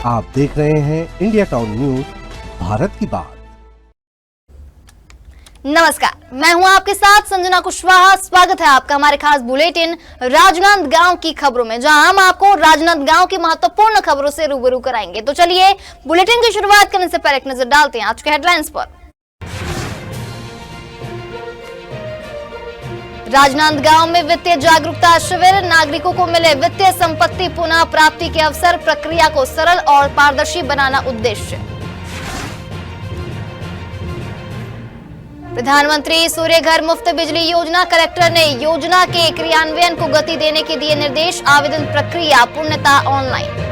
आप देख रहे हैं इंडिया टाउन न्यूज, भारत की बात। नमस्कार, मैं हूं आपके साथ संजना कुशवाहा। स्वागत है आपका हमारे खास बुलेटिन राजनांदगांव की खबरों में, जहां हम आपको राजनांदगांव की महत्वपूर्ण खबरों से रूबरू कराएंगे। तो चलिए बुलेटिन की शुरुआत करने से पहले एक नजर डालते हैं आज के हेडलाइंस पर। राजनांदगांव में वित्तीय जागरूकता शिविर, नागरिकों को मिले वित्तीय संपत्ति पुनः प्राप्ति के अवसर, प्रक्रिया को सरल और पारदर्शी बनाना उद्देश्य। प्रधानमंत्री सूर्य घर मुफ्त बिजली योजना, कलेक्टर ने योजना के क्रियान्वयन को गति देने के दिए निर्देश, आवेदन प्रक्रिया पूर्णतः ऑनलाइन।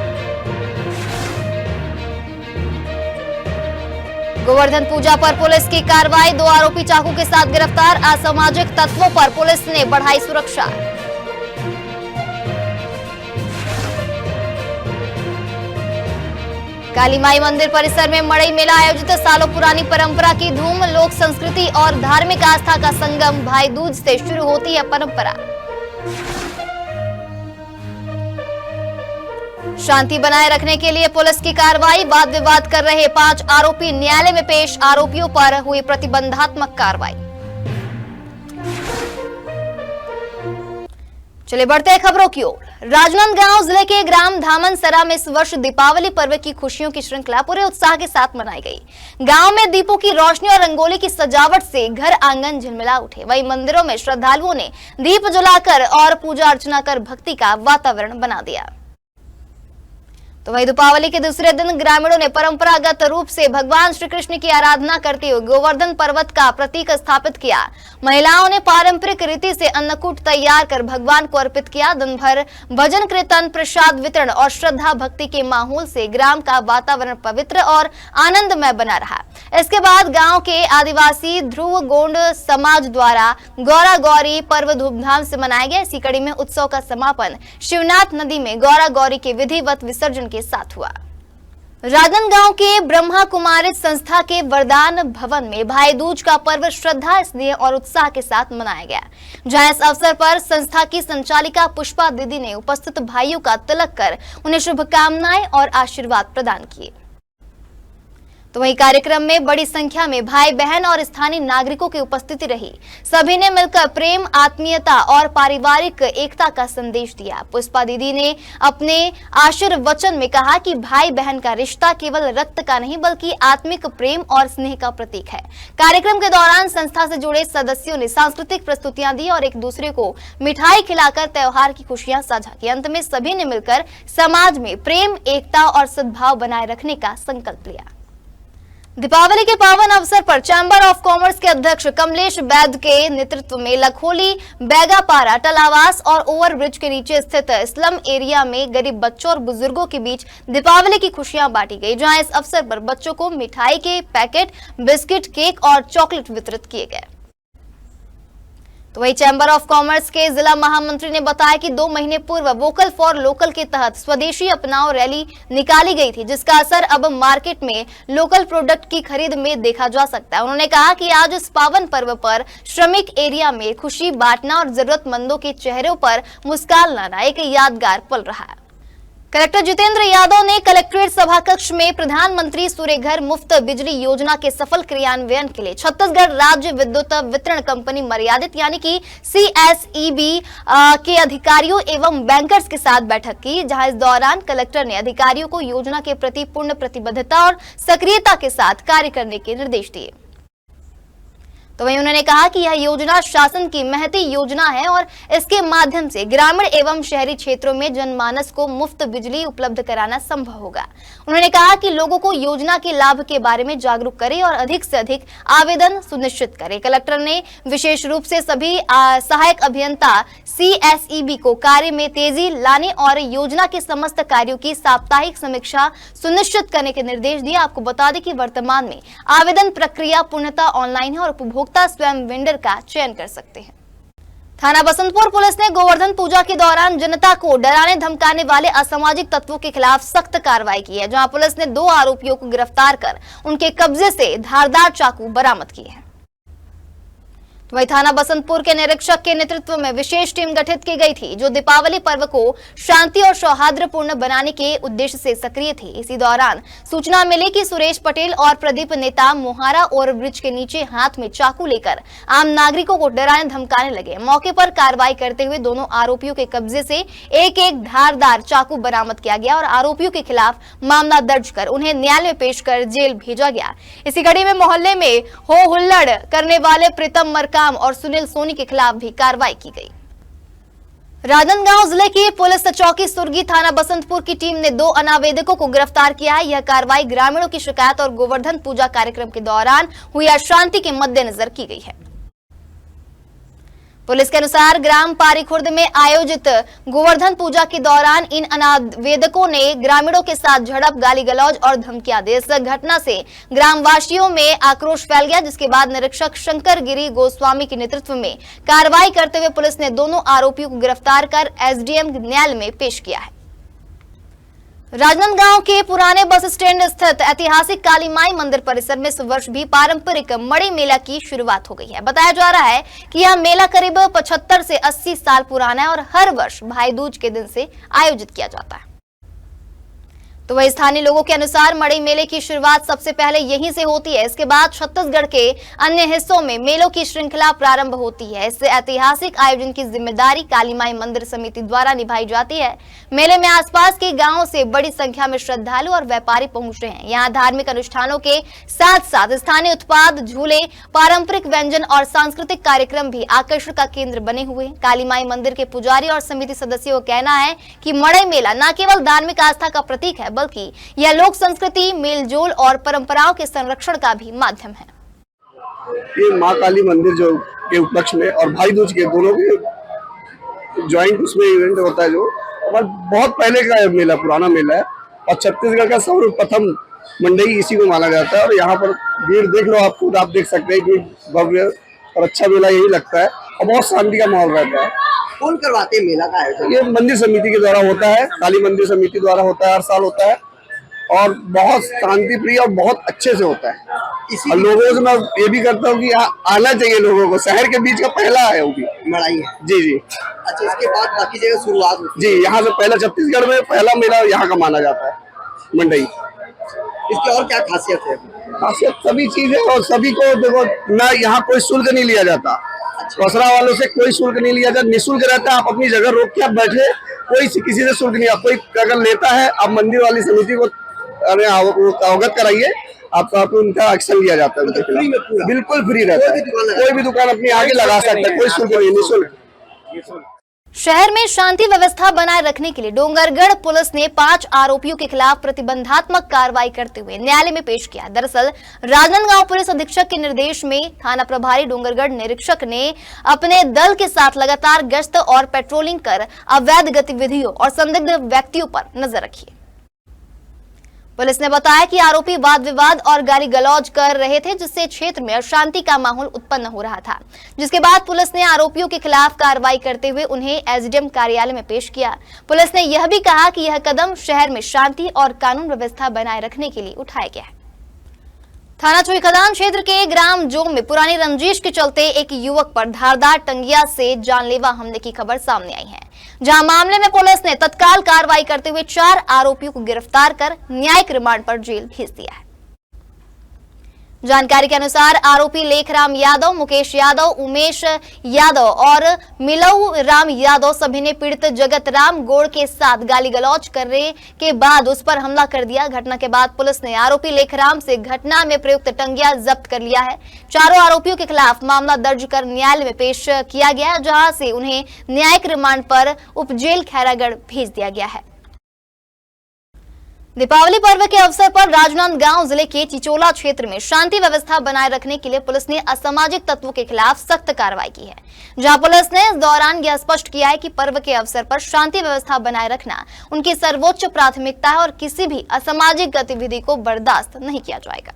गोवर्धन पूजा पर पुलिस की कार्रवाई, 2 आरोपी चाकू के साथ गिरफ्तार, असामाजिक तत्वों पर पुलिस ने बढ़ाई सुरक्षा। काली माई मंदिर परिसर में मड़ई मेला आयोजित, सालों पुरानी परंपरा की धूम, लोक संस्कृति और धार्मिक आस्था का संगम, भाई दूज से शुरू होती है परंपरा। शांति बनाए रखने के लिए पुलिस की कार्रवाई, वाद विवाद कर रहे 5 आरोपी न्यायालय में पेश, आरोपियों पर हुई प्रतिबंधात्मक कार्रवाई। चलिए बढ़ते हैं खबरों की ओर। राजनांदगांव जिले के ग्राम धामनसरा में इस वर्ष दीपावली पर्व की खुशियों की श्रृंखला पूरे उत्साह के साथ मनाई गई। गांव में दीपों की रोशनी और रंगोली की सजावट से घर आंगन झिलमिला उठे। वहीं मंदिरों में श्रद्धालुओं ने दीप जलाकर और पूजा अर्चना कर भक्ति का वातावरण बना दिया। तो वही दीपावली के दूसरे दिन ग्रामीणों ने परंपरागत रूप से भगवान श्री कृष्ण की आराधना करते हुए गोवर्धन पर्वत का प्रतीक स्थापित किया। महिलाओं ने पारंपरिक रीति से अन्नकूट तैयार कर भगवान को अर्पित किया। दिन भर भजन कीर्तन, प्रसाद वितरण और श्रद्धा भक्ति के माहौल से ग्राम का वातावरण पवित्र और आनंदमय बना रहा। इसके बाद गाँव के आदिवासी ध्रुव गोंड समाज द्वारा गौरा गौरी पर्व धूमधाम से मनाया गया। इसी कड़ी में उत्सव का समापन शिवनाथ नदी में गौरा गौरी के विधिवत विसर्जन के साथ हुआ। राजनांदगांव के ब्रह्मा कुमारी संस्था के वरदान भवन में भाई दूज का पर्व श्रद्धा, स्नेह और उत्साह के साथ मनाया गया, जहां इस अवसर पर संस्था की संचालिका पुष्पा दीदी ने उपस्थित भाइयों का तिलक कर उन्हें शुभकामनाएं और आशीर्वाद प्रदान किए। तो वहीं कार्यक्रम में बड़ी संख्या में भाई बहन और स्थानीय नागरिकों की उपस्थिति रही। सभी ने मिलकर प्रेम, आत्मीयता और पारिवारिक एकता का संदेश दिया। पुष्पा दीदी ने अपने आशीर्वचन में कहा कि भाई बहन का रिश्ता केवल रक्त का नहीं बल्कि आत्मिक प्रेम और स्नेह का प्रतीक है। कार्यक्रम के दौरान संस्था से जुड़े सदस्यों ने सांस्कृतिक प्रस्तुतियां दी और एक दूसरे को मिठाई खिलाकर त्योहार की खुशियां साझा की। अंत में सभी ने मिलकर समाज में प्रेम, एकता और सद्भाव बनाए रखने का संकल्प लिया। दीपावली के पावन अवसर पर चैंबर ऑफ कॉमर्स के अध्यक्ष कमलेश बैद के नेतृत्व में लखोली, बैगापारा, टलावास और ओवरब्रिज के नीचे स्थित स्लम एरिया में गरीब बच्चों और बुजुर्गों के बीच दीपावली की खुशियां बांटी गई, जहां इस अवसर पर बच्चों को मिठाई के पैकेट, बिस्किट, केक और चॉकलेट वितरित किए गए। तो वही चैंबर ऑफ कॉमर्स के जिला महामंत्री ने बताया कि 2 महीने पूर्व वोकल फॉर लोकल के तहत स्वदेशी अपनाओ रैली निकाली गई थी, जिसका असर अब मार्केट में लोकल प्रोडक्ट की खरीद में देखा जा सकता है। उन्होंने कहा कि आज इस पावन पर्व पर श्रमिक एरिया में खुशी बांटना और जरूरतमंदों के चेहरों पर मुस्कान लाना एक यादगार पल रहा है। कलेक्टर जितेंद्र यादव ने कलेक्ट्रेट सभा कक्ष में प्रधानमंत्री सूर्य घर मुफ्त बिजली योजना के सफल क्रियान्वयन के लिए छत्तीसगढ़ राज्य विद्युत वितरण कंपनी मर्यादित यानी कि CSEB के अधिकारियों एवं बैंकर्स के साथ बैठक की, जहां इस दौरान कलेक्टर ने अधिकारियों को योजना के प्रति पूर्ण प्रतिबद्धता और सक्रियता के साथ कार्य करने के निर्देश दिए। तो वहीं उन्होंने कहा कि यह योजना शासन की महती योजना है और इसके माध्यम से ग्रामीण एवं शहरी क्षेत्रों में जनमानस को मुफ्त बिजली उपलब्ध कराना संभव होगा। उन्होंने कहा कि लोगों को योजना के लाभ के बारे में जागरूक करें और अधिक से अधिक आवेदन सुनिश्चित करें। कलेक्टर ने विशेष रूप से सभी सहायक अभियंता CSEB को कार्य में तेजी लाने और योजना के समस्त कार्यों की साप्ताहिक समीक्षा सुनिश्चित करने के निर्देश दिए। आपको बता दें कि वर्तमान में आवेदन प्रक्रिया पूर्णतः ऑनलाइन है और उपभोक्ता स्वयं वेंडर का चयन कर सकते हैं। थाना बसंतपुर पुलिस ने गोवर्धन पूजा के दौरान जनता को डराने धमकाने वाले असामाजिक तत्वों के खिलाफ सख्त कार्रवाई की है, जहां पुलिस ने 2 आरोपियों को गिरफ्तार कर उनके कब्जे से धारदार चाकू बरामद किए हैं। तो वही थाना बसंतपुर के निरीक्षक के नेतृत्व में विशेष टीम गठित की गई थी जो दीपावली पर्व को शांति और सौहार्दपूर्ण बनाने के उद्देश्य से सक्रिय थी। इसी दौरान सूचना मिली कि सुरेश पटेल और प्रदीप नेता मोहारा और ब्रिज के नीचे हाथ में चाकू लेकर आम नागरिकों को डराने धमकाने लगे। मौके पर कार्रवाई करते हुए दोनों आरोपियों के कब्जे से एक एक धारदार चाकू बरामद किया गया और आरोपियों के खिलाफ मामला दर्ज कर उन्हें न्यायालय में पेश कर जेल भेजा गया। इसी कड़ी में मोहल्ले में हो हुल्लड़ करने वाले प्रीतम मरकाम और सुनील सोनी के खिलाफ भी कार्रवाई की गई। राजनांदगांव जिले की पुलिस चौकी सुरगी थाना बसंतपुर की टीम ने 2 अनावेदकों को गिरफ्तार किया है। यह कार्रवाई ग्रामीणों की शिकायत और गोवर्धन पूजा कार्यक्रम के दौरान हुई अशांति के मद्देनजर की गई है। पुलिस के अनुसार ग्राम पारीखुर्द में आयोजित गोवर्धन पूजा के दौरान इन अनावेदकों ने ग्रामीणों के साथ झड़प, गाली गलौज और धमकियां दी। इस घटना से ग्रामवासियों में आक्रोश फैल गया, जिसके बाद निरीक्षक शंकर गिरी गोस्वामी के नेतृत्व में कार्रवाई करते हुए पुलिस ने दोनों आरोपियों को गिरफ्तार कर एसडीएम न्यायालय में पेश किया है। राजनांदगांव के पुराने बस स्टैंड स्थित ऐतिहासिक काली माई मंदिर परिसर में इस वर्ष भी पारंपरिक मड़ई मेला की शुरुआत हो गई है। बताया जा रहा है कि यह मेला करीब 75 से 80 साल पुराना है और हर वर्ष भाई दूज के दिन से आयोजित किया जाता है। तो वही स्थानीय लोगों के अनुसार मड़ई मेले की शुरुआत सबसे पहले यहीं से होती है। इसके बाद छत्तीसगढ़ के अन्य हिस्सों में मेलों की श्रृंखला प्रारंभ होती है। इस ऐतिहासिक आयोजन की जिम्मेदारी काली माई मंदिर समिति द्वारा निभाई जाती है। मेले में आसपास के गांवों से बड़ी संख्या में श्रद्धालु और व्यापारी पहुंचते हैं। यहाँ धार्मिक अनुष्ठानों के साथ साथ स्थानीय उत्पाद, झूले, पारंपरिक व्यंजन और सांस्कृतिक कार्यक्रम भी आकर्षण का केंद्र बने हुए। काली माई मंदिर के पुजारी और समिति सदस्यों का कहना है कि मड़ई मेला न केवल धार्मिक आस्था का प्रतीक है बल्कि यह लोक संस्कृति, मेलजोल और परंपराओं के संरक्षण का भी माध्यम है। ये माँ काली मंदिर जो के उपलक्ष्य में और भाई दूज के दोनों के ज्वाइंट उसमें इवेंट होता है, जो और बहुत पहले का मेला, पुराना मेला है और छत्तीसगढ़ का सर्वप्रथम मंडई इसी को माना जाता है। और यहाँ पर भीड़ देख लो, आप खुद आप देख सकते हैं कि भव्य और अच्छा मेला यही लगता है और बहुत शांति का माहौल रहता है। कौन करवाते हैं मेला का आयोजन? ये मंदिर समिति के द्वारा होता है, काली मंदिर समिति द्वारा होता है, हर साल होता है और बहुत शांति प्रिय और बहुत अच्छे से होता है। और लोगों से मैं ये भी करता हूँ कि यहाँ आना चाहिए लोगों को, शहर के बीच का पहला है वो भी मड़ई है। जी जी। अच्छा, इसके बाद बाकी जगह शुरुआत होती जी, यहाँ से पहला छत्तीसगढ़ में पहला मेला यहाँ का माना जाता है मंडई। इसकी और क्या खासियत है? खासियत सभी चीज है और सभी को देखो ना, यहाँ कोई शुल्क नहीं लिया जाता। कसरा वालों से कोई शुल्क नहीं लिया जाता, निःशुल्क रहता है। आप अपनी जगह रोक के आप बैठे, कोई किसी से शुल्क नहीं। कोई अगर लेता है, आप मंदिर वाली समिति को अवगत कराइए, आपको उनका एक्शन लिया जाता है। उनके खिलाफ बिल्कुल फ्री रहता है। कोई भी दुकान अपनी आगे लगा सकता है, कोई शुल्क नहीं, निःशुल्क। शहर में शांति व्यवस्था बनाए रखने के लिए डोंगरगढ़ पुलिस ने 5 आरोपियों के खिलाफ प्रतिबंधात्मक कार्रवाई करते हुए न्यायालय में पेश किया। दरअसल राजनांदगांव पुलिस अधीक्षक के निर्देश में थाना प्रभारी डोंगरगढ़ निरीक्षक ने अपने दल के साथ लगातार गश्त और पेट्रोलिंग कर अवैध गतिविधियों और संदिग्ध व्यक्तियों पर नजर रखी। पुलिस ने बताया कि आरोपी वाद विवाद और गाली गलौज कर रहे थे, जिससे क्षेत्र में अशांति का माहौल उत्पन्न हो रहा था। जिसके बाद पुलिस ने आरोपियों के खिलाफ कार्रवाई करते हुए उन्हें एसडीएम कार्यालय में पेश किया। पुलिस ने यह भी कहा कि यह कदम शहर में शांति और कानून व्यवस्था बनाए रखने के लिए उठाया गया है। थाना चोईखदान क्षेत्र के ग्राम जोम में पुरानी रंजिश के चलते एक युवक पर धारदार टंगिया से जानलेवा हमले की खबर सामने आई है, जहां मामले में पुलिस ने तत्काल कार्रवाई करते हुए 4 आरोपियों को गिरफ्तार कर न्यायिक रिमांड पर जेल भेज दिया है। जानकारी के अनुसार आरोपी लेखराम यादव, मुकेश यादव, उमेश यादव और मिलऊ राम यादव सभी ने पीड़ित जगत राम गौड़ के साथ गाली गलौज करने के बाद उस पर हमला कर दिया। घटना के बाद पुलिस ने आरोपी लेखराम से घटना में प्रयुक्त टंगिया जब्त कर लिया है। चारों आरोपियों के खिलाफ मामला दर्ज कर न्यायालय में पेश किया गया, जहां से उन्हें न्यायिक रिमांड पर उप जेल खैरागढ़ भेज दिया गया है। दीपावली पर्व के अवसर पर राजनांदगांव जिले के चिचोला क्षेत्र में शांति व्यवस्था बनाए रखने के लिए पुलिस ने असामाजिक तत्वों के खिलाफ सख्त कार्रवाई की है, जहां पुलिस ने इस दौरान यह स्पष्ट किया है कि पर्व के अवसर पर शांति व्यवस्था बनाए रखना उनकी सर्वोच्च प्राथमिकता है और किसी भी असामाजिक गतिविधि को बर्दाश्त नहीं किया जाएगा।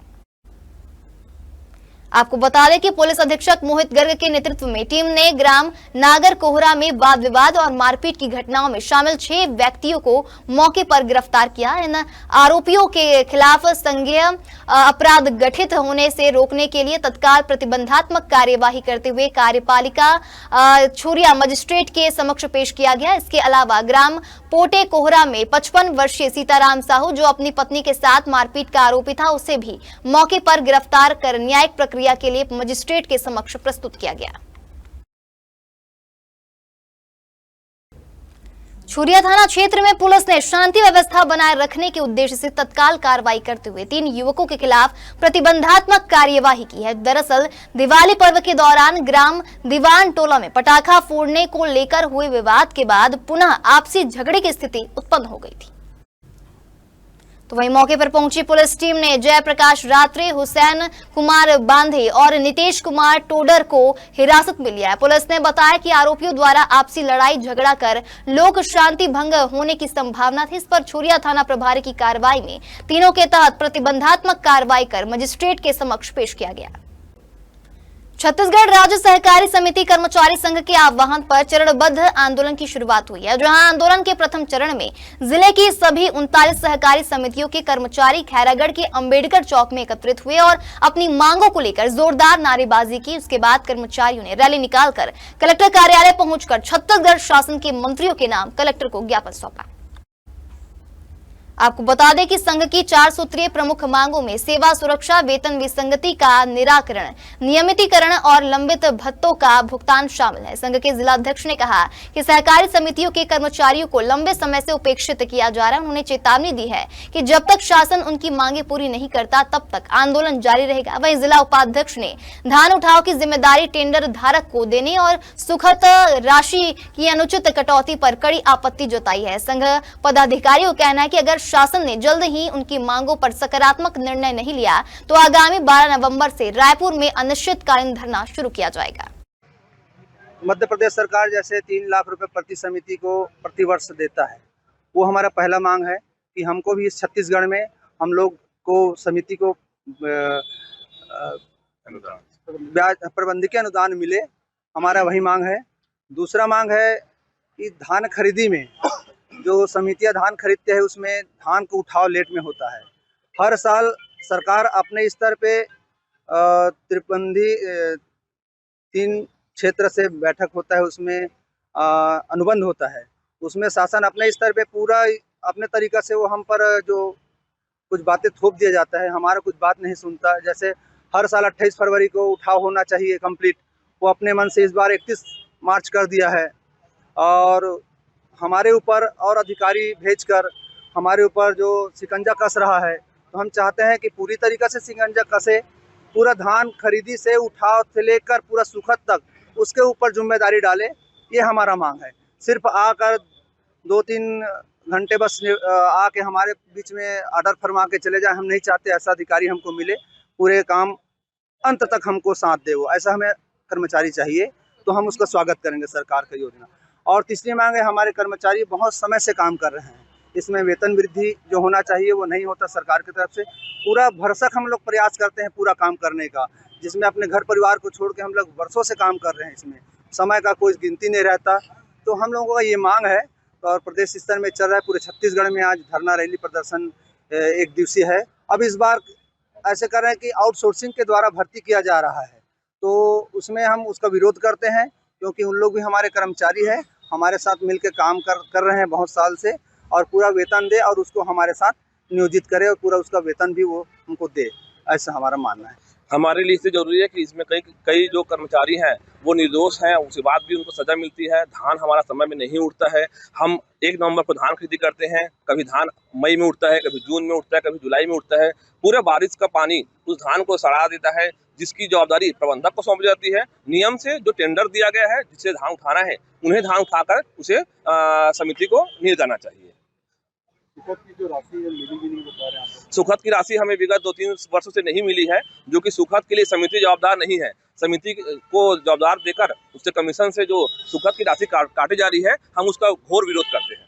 आपको बता दें कि पुलिस अधीक्षक मोहित गर्ग के नेतृत्व में टीम ने ग्राम नागर कोहरा में वाद विवाद और मारपीट की घटनाओं में शामिल 6 व्यक्तियों को मौके पर गिरफ्तार किया। इन आरोपियों के खिलाफ संज्ञेय अपराध गठित होने से रोकने के लिए तत्काल प्रतिबंधात्मक कार्यवाही करते हुए कार्यपालिका छुरिया मजिस्ट्रेट के समक्ष पेश किया गया। इसके अलावा ग्राम पोटे कोहरा में 55 वर्षीय सीताराम साहू जो अपनी पत्नी के साथ मारपीट का आरोपी था, उसे भी मौके पर गिरफ्तार कर न्यायिक प्रक्रिया के लिए मजिस्ट्रेट के समक्ष प्रस्तुत किया गया। छुरिया थाना क्षेत्र में पुलिस ने शांति व्यवस्था बनाए रखने के उद्देश्य से तत्काल कार्रवाई करते हुए 3 युवकों के खिलाफ प्रतिबंधात्मक कार्यवाही की है। दरअसल दिवाली पर्व के दौरान ग्राम दीवान टोला में पटाखा फोड़ने को लेकर हुए विवाद के बाद पुनः आपसी झगड़े की स्थिति उत्पन्न हो गई थी। तो वहीं मौके पर पहुंची पुलिस टीम ने जयप्रकाश रात्रे, हुसैन कुमार बांधे और नितेश कुमार टोडर को हिरासत में लिया है। पुलिस ने बताया कि आरोपियों द्वारा आपसी लड़ाई झगड़ा कर लोक शांति भंग होने की संभावना थी। इस पर छुरिया थाना प्रभारी की कार्रवाई में तीनों के तहत प्रतिबंधात्मक कार्रवाई कर मजिस्ट्रेट के समक्ष पेश किया गया। छत्तीसगढ़ राज्य सहकारी समिति कर्मचारी संघ के आह्वान पर चरणबद्ध आंदोलन की शुरुआत हुई है, जहां आंदोलन के प्रथम चरण में जिले की सभी 39 सहकारी समितियों के कर्मचारी खैरागढ़ के अंबेडकर चौक में एकत्रित हुए और अपनी मांगों को लेकर जोरदार नारेबाजी की। उसके बाद कर्मचारियों ने रैली निकालकर कलेक्टर कार्यालय पहुंचकर छत्तीसगढ़ शासन के मंत्रियों के नाम कलेक्टर को ज्ञापन सौंपा। आपको बता दें कि संघ की 4 सूत्रीय प्रमुख मांगों में सेवा सुरक्षा, वेतन विसंगति का निराकरण, नियमितीकरण और लंबित भत्तों का भुगतान शामिल है। संघ के जिलाध्यक्ष ने कहा कि सहकारी समितियों के कर्मचारियों को लंबे समय से उपेक्षित किया जा रहा है। उन्होंने चेतावनी दी है कि जब तक शासन उनकी मांगे पूरी नहीं करता तब तक आंदोलन जारी रहेगा। वहीं जिला उपाध्यक्ष ने धान उठाव की जिम्मेदारी टेंडर धारक को देने और सुखद राशि की अनुचित कटौती पर कड़ी आपत्ति जताई है। संघ पदाधिकारियों का कहना है कि अगर शासन ने जल्द ही उनकी मांगों पर सकारात्मक निर्णय नहीं लिया तो आगामी 12 नवंबर से रायपुर में अनिश्चितकालीन धरना शुरू किया जाएगा। मध्य प्रदेश सरकार जैसे 3 लाख रुपए प्रति समिति को प्रतिवर्ष देता है, वो हमारा पहला मांग है कि हमको भी इस छत्तीसगढ़ में हम लोग को समिति को प्रबंधकीय अनुदान मिले, हमारा वही मांग है। दूसरा मांग है कि धान खरीदी में जो समितियां धान खरीदते हैं उसमें धान को उठाव लेट में होता है। हर साल सरकार अपने स्तर पे त्रिपंदी 3 क्षेत्र से बैठक होता है, उसमें अनुबंध होता है, उसमें शासन अपने स्तर पे पूरा अपने तरीका से वो हम पर जो कुछ बातें थोप दिया जाता है, हमारा कुछ बात नहीं सुनता। जैसे हर साल 28 फरवरी को उठाव होना चाहिए कंप्लीट, वो अपने मन से इस बार 31 मार्च कर दिया है और हमारे ऊपर और अधिकारी भेजकर हमारे ऊपर जो शिकंजा कस रहा है। तो हम चाहते हैं कि पूरी तरीक़ा से शिकंजा कसे, पूरा धान खरीदी से उठाव से लेकर पूरा सुखद तक उसके ऊपर जिम्मेदारी डाले, ये हमारा मांग है। सिर्फ आकर 2-3 घंटे बस आके हमारे बीच में ऑर्डर फरमा के चले जाए, हम नहीं चाहते ऐसा अधिकारी हमको मिले, पूरे काम अंत तक हमको साथ दे। वो ऐसा हमें कर्मचारी चाहिए, तो हम उसका स्वागत करेंगे सरकार का योजना। और तीसरी मांग है, हमारे कर्मचारी बहुत समय से काम कर रहे हैं, इसमें वेतन वृद्धि जो होना चाहिए वो नहीं होता सरकार की तरफ से। पूरा भरसक हम लोग प्रयास करते हैं पूरा काम करने का, जिसमें अपने घर परिवार को छोड़ के हम लोग वर्षों से काम कर रहे हैं, इसमें समय का कोई गिनती नहीं रहता। तो हम लोगों का ये मांग है और प्रदेश स्तर में चल रहा है, पूरे छत्तीसगढ़ में आज धरना रैली प्रदर्शन 1 दिवसीय है। अब इस बार ऐसे कर रहे हैं कि आउटसोर्सिंग के द्वारा भर्ती किया जा रहा है, तो उसमें हम उसका विरोध करते हैं, क्योंकि उन लोग भी हमारे कर्मचारी हैं, हमारे साथ मिलकर काम कर रहे हैं बहुत साल से, और पूरा वेतन दे और उसको हमारे साथ नियोजित करे और पूरा उसका वेतन भी वो हमको दे, ऐसा हमारा मानना है। हमारे लिए इससे जरूरी है कि इसमें कई जो कर्मचारी हैं वो निर्दोष हैं, उसके बाद भी उनको सजा मिलती है। धान हमारा समय में नहीं उठता है, हम 1 नवंबर को धान खरीदी करते हैं, कभी धान मई में उठता है, कभी जून में उठता है, कभी जुलाई में उठता है। पूरे बारिश का पानी उस धान को सड़ा देता है, जिसकी जवाबदारी प्रबंधक को सौंपी जाती है। नियम से जो टेंडर दिया गया है जिससे धान उठाना है, उन्हें धान उठाकर उसे समिति को नहीं जाना चाहिए। सुखद की जो राशि मिली भी नहीं बता रहे हैं। सुखद की राशि हमें विगत 2-3 वर्षों से नहीं मिली है, जो कि सुखद के लिए समिति जवाबदार नहीं है। समिति को जवाबदार देकर उससे कमीशन से जो सुखद की राशि काटी जा रही है, हम उसका घोर विरोध करते हैं।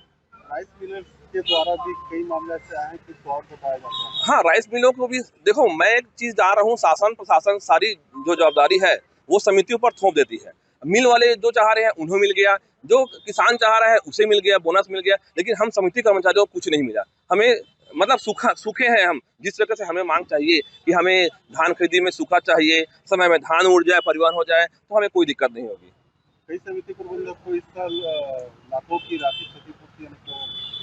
राइस मिलर के द्वारा भी कई मामले ऐसे आए हैं कि फ्रॉड बताया जाता है। हाँ, राइस मिलों को भी देखो, मैं एक चीज जा रहा हूँ, शासन प्रशासन सारी जो जवाबदारी है वो समितियों पर थोप देती है। मिल वाले जो चाह रहे हैं उन्हें मिल गया, जो किसान चाह रहा है उसे मिल गया, बोनस मिल गया, लेकिन हम समिति कर्मचारियों को कुछ नहीं मिला। हमें मतलब सूखे हैं हम, जिस तरह से हमें मांग चाहिए कि हमें धान खरीदी में सूखा चाहिए, समय में धान उड़ जाए, परिवहन हो जाए, तो हमें कोई दिक्कत नहीं होगी। कई समिति प्रबंधक को इस साल लाखों की राशि क्षतिपूर्ति को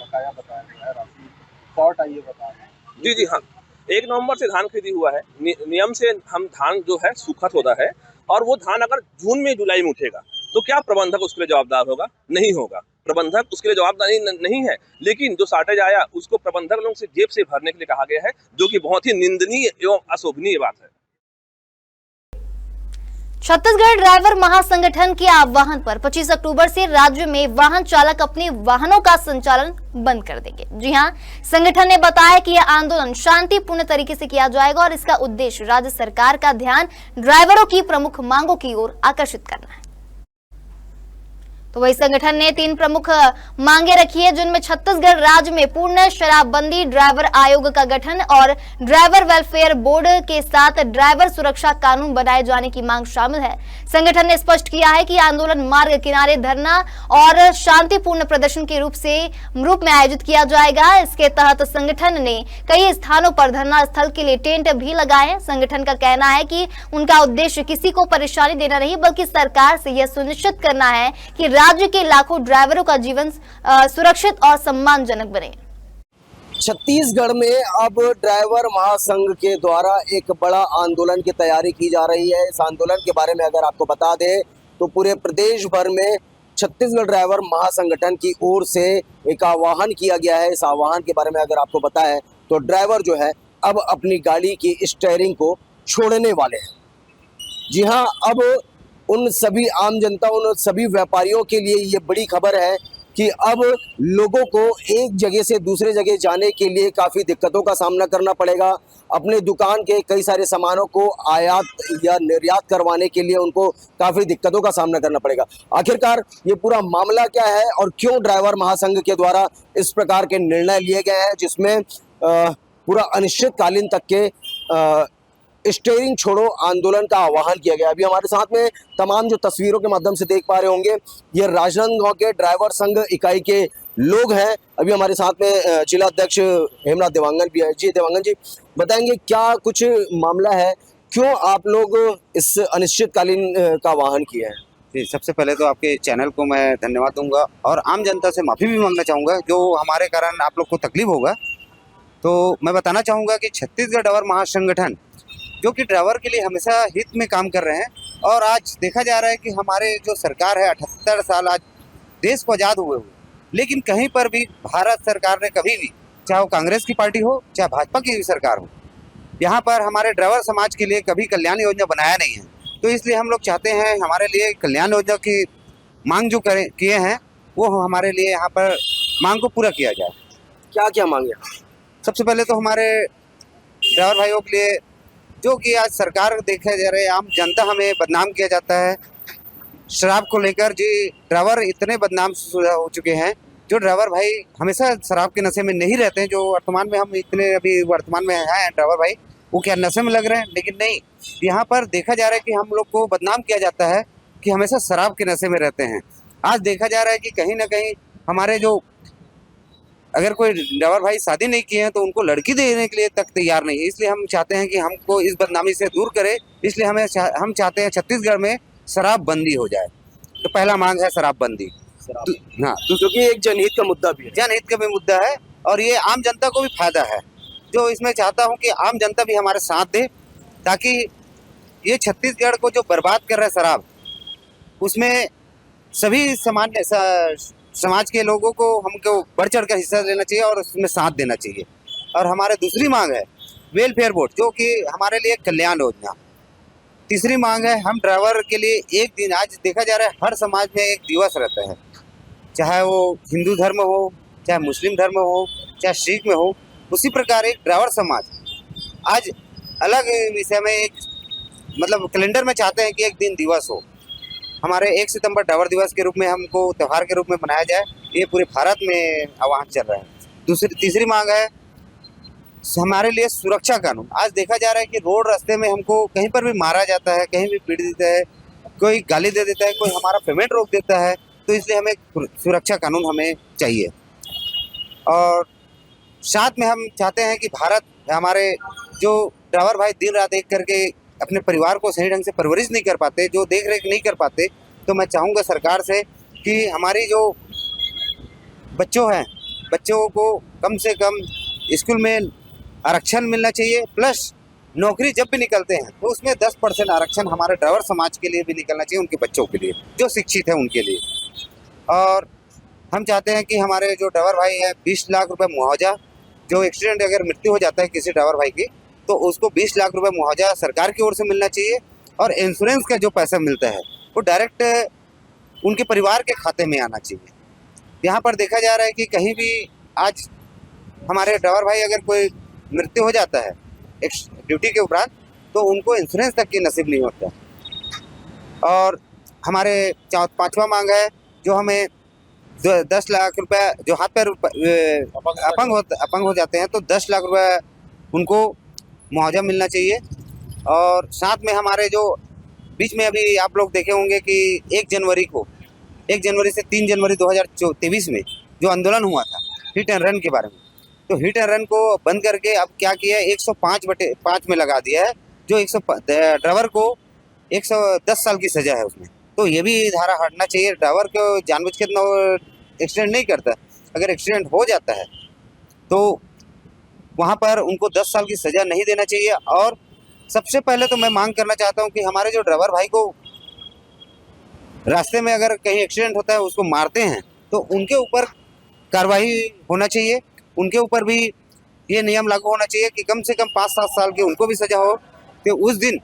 बकाया बताया गया है, राशि शॉर्ट आई है बता रहे हैं। जी हाँ, 1 नवंबर से धान खरीदी हुआ है। नियम से हम धान जो है सूखा होता है, और वो धान अगर जून में जुलाई में उठेगा तो क्या प्रबंधक उसके लिए जवाबदार होगा? नहीं होगा, प्रबंधक उसके लिए जवाबदार नहीं है। लेकिन जो शार्टेज आया उसको प्रबंधक लोगों से जेब से भरने के लिए कहा गया है, जो कि बहुत ही निंदनीय एवं अशोभनीय बात है। छत्तीसगढ़ ड्राइवर महासंगठन के आह्वान पर 25 अक्टूबर से राज्य में वाहन चालक अपने वाहनों का संचालन बंद कर देंगे। जी हां, संगठन ने बताया कि यह आंदोलन शांतिपूर्ण तरीके से किया जाएगा और इसका उद्देश्य राज्य सरकार का ध्यान ड्राइवरों की प्रमुख मांगों की ओर आकर्षित करना है। तो वही संगठन ने 3 प्रमुख मांगे रखी है, जिनमें छत्तीसगढ़ राज्य में पूर्ण शराबबंदी, ड्राइवर आयोग का गठन और ड्राइवर वेलफेयर बोर्ड के साथ ड्राइवर सुरक्षा कानून बनाए जाने की मांग शामिल है। संगठन ने स्पष्ट किया है कि आंदोलन मार्ग किनारे धरना और शांतिपूर्ण प्रदर्शन के रूप में आयोजित किया जाएगा। इसके तहत संगठन ने कई स्थानों पर धरना स्थल के लिए टेंट भी लगाए हैं। संगठन का कहना है कि उनका उद्देश्य किसी को परेशानी देना नहीं, बल्कि सरकार से यह सुनिश्चित करना है कि राज्य के लाखों ड्राइवरों का जीवन सुरक्षित और सम्मानजनक बने। छत्तीसगढ़ में अब ड्राइवर महासंघ के द्वारा एक बड़ा आंदोलन की तैयारी की जा रही है। इस आंदोलन के बारे में अगर आपको बता दें तो पूरे प्रदेश भर में छत्तीसगढ़ ड्राइवर महासंगठन की ओर से एक आह्वान किया गया है। इस आह्वान के बारे में अगर आपको बताएं तो ड्राइवर जो है अब अपनी गाड़ी की स्टीयरिंग को छोड़ने वाले हैं। जी हाँ, अब उन सभी आम जनता, उन सभी व्यापारियों के लिए ये बड़ी खबर है कि अब लोगों को एक जगह से दूसरे जगह जाने के लिए काफ़ी दिक्कतों का सामना करना पड़ेगा। अपने दुकान के कई सारे सामानों को आयात या निर्यात करवाने के लिए उनको काफ़ी दिक्कतों का सामना करना पड़ेगा। आखिरकार ये पूरा मामला क्या है और क्यों ड्राइवर महासंघ के द्वारा इस प्रकार के निर्णय लिए गए हैं, जिसमें पूरा अनिश्चितकालीन तक के स्टीयरिंग छोड़ो आंदोलन का आह्वान किया गया। अभी हमारे साथ में तमाम जो तस्वीरों के माध्यम से देख पा रहे होंगे, ये राजनांदगांव के ड्राइवर संघ इकाई के लोग हैं। अभी हमारे साथ में जिला अध्यक्ष हेमनाथ देवांगन भी है। जी देवांगन जी, बताएंगे क्या कुछ मामला है, क्यों आप लोग इस अनिश्चितकालीन का आह्वान किए हैं? जी, सबसे पहले तो आपके चैनल को मैं धन्यवाद दूंगा और आम जनता से माफ़ी भी मांगना चाहूँगा जो हमारे कारण आप लोग को तकलीफ होगा। तो मैं बताना चाहूँगा कि छत्तीसगढ़ ड्राइवर महासंगठन जो कि ड्राइवर के लिए हमेशा हित में काम कर रहे हैं, और आज देखा जा रहा है कि हमारे जो सरकार है 78 साल आज देश को आज़ाद हुए, लेकिन कहीं पर भी भारत सरकार ने कभी भी, चाहे वो कांग्रेस की पार्टी हो चाहे भाजपा की सरकार हो, यहाँ पर हमारे ड्राइवर समाज के लिए कभी कल्याण योजना बनाया नहीं है। तो इसलिए हम लोग चाहते हैं हमारे लिए कल्याण योजना की मांग जो किए हैं वो हमारे लिए यहाँ पर मांग को पूरा किया जाए। क्या क्या मांगे? सबसे पहले तो हमारे ड्राइवर भाइयों के लिए जो कि आज सरकार देखा जा रहा है, आम जनता हमें बदनाम किया जाता है शराब को लेकर। जी, ड्राइवर इतने बदनाम हो चुके हैं, जो ड्राइवर भाई हमेशा शराब के नशे में नहीं रहते हैं, जो वर्तमान में हम इतने अभी वर्तमान में हैं ड्राइवर भाई, वो क्या नशे में लग रहे हैं? लेकिन नहीं, यहाँ पर देखा जा रहा है कि हम लोग को बदनाम किया जाता है कि हमेशा शराब के नशे में रहते हैं। आज देखा जा रहा है कि कहीं ना कहीं हमारे जो अगर कोई ड्राइवर भाई शादी नहीं किए हैं तो उनको लड़की देने के लिए तक तैयार नहीं है। इसलिए हम चाहते हैं कि हमको इस बदनामी से दूर करे, इसलिए हम चाहते हैं छत्तीसगढ़ में शराब बंदी हो जाए। तो पहला मांग है शराब बंदी। हाँ, जो कि एक जनहित का मुद्दा भी है। जनहित का भी मुद्दा है और ये आम जनता को भी फायदा है। जो इसमें चाहता हूँ कि आम जनता भी हमारे साथ दे, ताकि ये छत्तीसगढ़ को जो बर्बाद कर रहा है शराब, उसमें सभी समाज के लोगों को हमको बढ़ चढ़ कर हिस्सा लेना चाहिए और उसमें साथ देना चाहिए। और हमारे दूसरी मांग है वेलफेयर बोर्ड, जो कि हमारे लिए कल्याण योजना। तीसरी मांग है हम ड्राइवर के लिए एक दिन, आज देखा जा रहा है हर समाज में एक दिवस रहता है, चाहे वो हिंदू धर्म हो चाहे मुस्लिम धर्म हो चाहे सिख में हो, उसी प्रकार एक ड्राइवर समाज आज अलग विषय में एक मतलब कैलेंडर में चाहते हैं कि एक दिन दिवस हो। हमारे 1 सितंबर ड्राइवर दिवस के रूप में हमको त्यौहार के रूप में मनाया जाए, ये पूरे भारत में आह्वान चल रहा है। तीसरी मांग है हमारे लिए सुरक्षा कानून। आज देखा जा रहा है कि रोड रास्ते में हमको कहीं पर भी मारा जाता है, कहीं भी पीट देता है, कोई गाली दे देता है, कोई हमारा पेमेंट रोक देता है। तो इसलिए हमें सुरक्षा कानून हमें चाहिए। और साथ में हम चाहते हैं कि भारत हमारे जो ड्राइवर भाई दिन रात एक करके अपने परिवार को सही ढंग से परवरिश नहीं कर पाते, जो देख रेख नहीं कर पाते, तो मैं चाहूँगा सरकार से कि हमारी जो बच्चों को कम से कम स्कूल में आरक्षण मिलना चाहिए। प्लस नौकरी जब भी निकलते हैं तो उसमें 10% आरक्षण हमारे ड्राइवर समाज के लिए भी निकलना चाहिए, उनके बच्चों के लिए जो शिक्षित हैं उनके लिए। और हम चाहते हैं कि हमारे जो ड्राइवर भाई हैं 20 लाख रुपए मुआवजा, जो एक्सीडेंट अगर मृत्यु हो जाता है किसी ड्राइवर भाई की तो उसको 20 लाख रुपए मुआवजा सरकार की ओर से मिलना चाहिए। और इंश्योरेंस का जो पैसा मिलता है वो डायरेक्ट उनके परिवार के खाते में आना चाहिए। यहाँ पर देखा जा रहा है कि कहीं भी आज हमारे ड्राइवर भाई अगर कोई मृत्यु हो जाता है ड्यूटी के उपरांत तो उनको इंश्योरेंस तक की नसीब नहीं होता। और हमारे पांचवा मांग है जो हमें 10 लाख रुपए जो हाथ पैर अपंग हो जाते हैं तो 10 लाख रुपए उनको मुआवजा मिलना चाहिए। और साथ में हमारे जो बीच में अभी आप लोग देखे होंगे कि 1 जनवरी से 3 जनवरी 2023 में जो आंदोलन हुआ था हिट एंड रन के बारे में, तो हिट एंड रन को बंद करके अब क्या किया है 105/5 में लगा दिया है, जो ड्राइवर को 110 साल की सजा है उसमें। तो ये भी धारा हटना चाहिए। ड्राइवर को जानबूझ के इतना एक्सीडेंट नहीं करता, अगर एक्सीडेंट हो जाता है तो वहाँ पर उनको 10 साल की सजा नहीं देना चाहिए। और सबसे पहले तो मैं मांग करना चाहता हूँ कि हमारे जो ड्राइवर भाई को रास्ते में अगर कहीं एक्सीडेंट होता है उसको मारते हैं तो उनके ऊपर कार्रवाई होना चाहिए, उनके ऊपर भी ये नियम लागू होना चाहिए कि कम से कम 5-7 साल की उनको भी सजा हो। तो उस दिन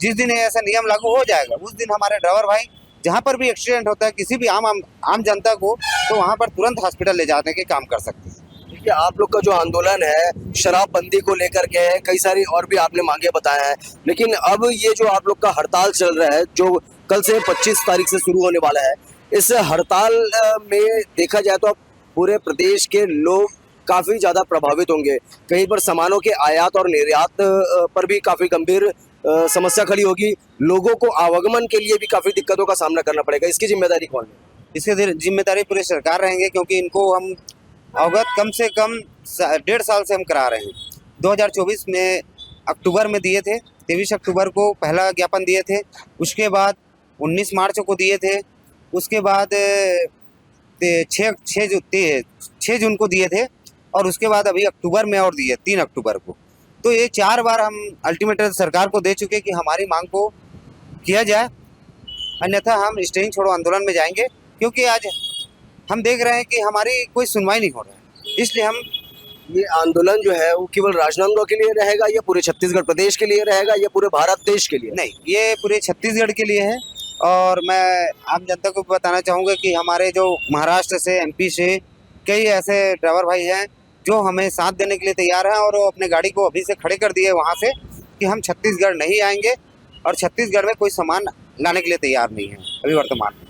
जिस दिन ऐसा नियम लागू हो जाएगा उस दिन हमारे ड्राइवर भाई जहाँ पर भी एक्सीडेंट होता है किसी भी आम जनता को तो वहाँ पर तुरंत हॉस्पिटल ले जाने के काम कर सकते हैं। देखिए आप लोग का जो आंदोलन है शराबबंदी को लेकर के है, कई सारी और भी आपने मांगे बताया है, लेकिन अब ये जो आप लोग का हड़ताल चल रहा है जो कल से 25 तारीख से शुरू होने वाला है, इस हड़ताल में देखा जाए तो अब पूरे प्रदेश के लोग काफ़ी ज़्यादा प्रभावित होंगे। कहीं पर सामानों के आयात और निर्यात पर भी काफ़ी गंभीर समस्या खड़ी होगी, लोगों को आवागमन के लिए भी काफ़ी दिक्कतों का सामना करना पड़ेगा। इसकी जिम्मेदारी कौन है? इसकी जिम्मेदारी पूरी सरकार रहेंगे, क्योंकि इनको हम अवगत कम से कम 1.5 साल से हम करा रहे हैं। 2024 में अक्टूबर में दिए थे, 23 अक्टूबर को पहला ज्ञापन दिए थे, उसके बाद 19 मार्च को दिए थे, उसके बाद 6 जून को दिए थे और उसके बाद अभी अक्टूबर में और दिए 3 अक्टूबर को। तो ये 4 बार हम अल्टीमेटम सरकार को दे चुके कि हमारी मांग को किया जाए, अन्यथा हम स्टेइंग छोड़ो आंदोलन में जाएंगे। क्योंकि आज हम देख रहे हैं कि हमारी कोई सुनवाई नहीं हो रहा है, इसलिए हम ये आंदोलन जो है वो केवल राजनांदगांव के लिए रहेगा या पूरे छत्तीसगढ़ प्रदेश के लिए रहेगा या पूरे भारत देश के लिए? नहीं, ये पूरे छत्तीसगढ़ के लिए है। और मैं आम जनता को बताना चाहूँगा कि हमारे जो महाराष्ट्र से, एमपी से कई ऐसे ड्राइवर भाई हैं जो हमें साथ देने के लिए तैयार हैं और वो अपने गाड़ी को अभी से खड़े कर दिए वहाँ से कि हम छत्तीसगढ़ नहीं आएंगे और छत्तीसगढ़ में कोई सामान लाने के लिए तैयार नहीं है अभी वर्तमान में।